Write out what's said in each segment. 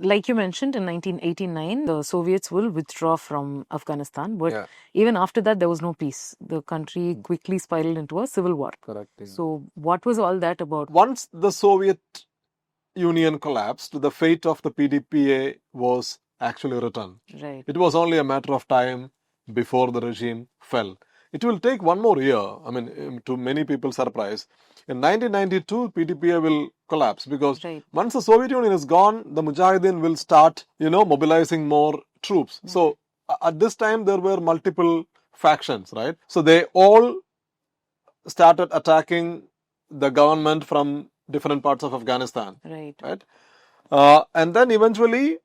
like you mentioned, in 1989, the Soviets will withdraw from Afghanistan. But even after that, there was no peace. The country quickly spiraled into a civil war. Correct. So what was all that about? Once the Soviet Union collapsed, the fate of the PDPA was actually written. Right. It was only a matter of time before the regime fell. It will take one more year. I mean, to many people's surprise, in 1992, PDPA will collapse because once the Soviet Union is gone, the Mujahideen will start, mobilizing more troops. So at this time, there were multiple factions, right? So they all started attacking the government from different parts of Afghanistan. Right? And then eventually,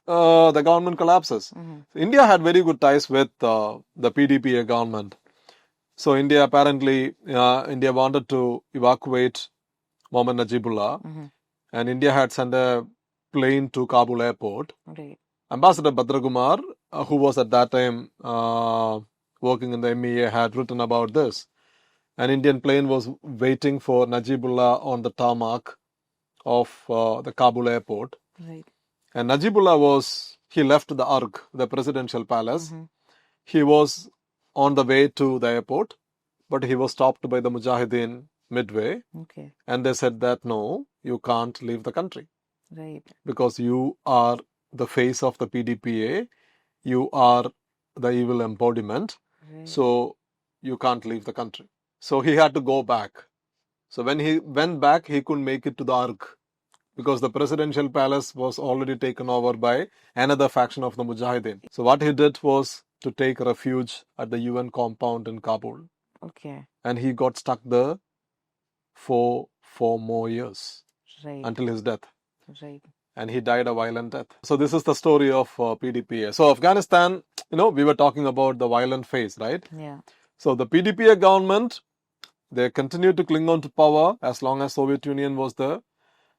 the government collapses. India had very good ties with the PDPA government. So India apparently, India wanted to evacuate Mohammad Najibullah, and India had sent a plane to Kabul airport. Ambassador Badrakumar, who was at that time working in the MEA, had written about this. An Indian plane was waiting for Najibullah on the tarmac of the Kabul airport. And Najibullah he left the Arg, the presidential palace. He was on the way to the airport, but he was stopped by the Mujahideen midway. And they said that, no, you can't leave the country. Because you are the face of the PDPA. You are the evil embodiment. So you can't leave the country. So he had to go back. So when he went back, he couldn't make it to the Arg because the presidential palace was already taken over by another faction of the Mujahideen. So what he did was to take refuge at the UN compound in Kabul. And he got stuck there for 4 more years until his death. And he died a violent death. So this is the story of PDPA. So Afghanistan, we were talking about the violent phase, right? So the PDPA government, they continued to cling on to power as long as Soviet Union was there.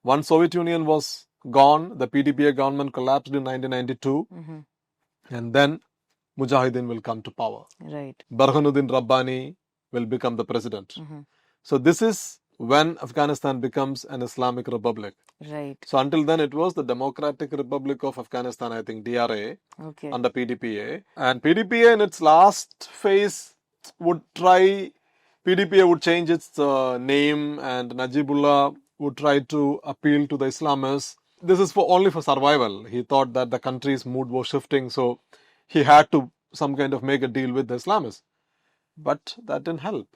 Once Soviet Union was gone, the PDPA government collapsed in 1992. And then Mujahideen will come to power. Burhanuddin Rabbani will become the president. So this is when Afghanistan becomes an Islamic republic. So until then, it was the Democratic Republic of Afghanistan, I think, DRA, under PDPA. And PDPA in its last phase PDPA would change its name, and Najibullah would try to appeal to the Islamists. This is only for survival. He thought that the country's mood was shifting, so he had to some kind of make a deal with the Islamists. But that didn't help.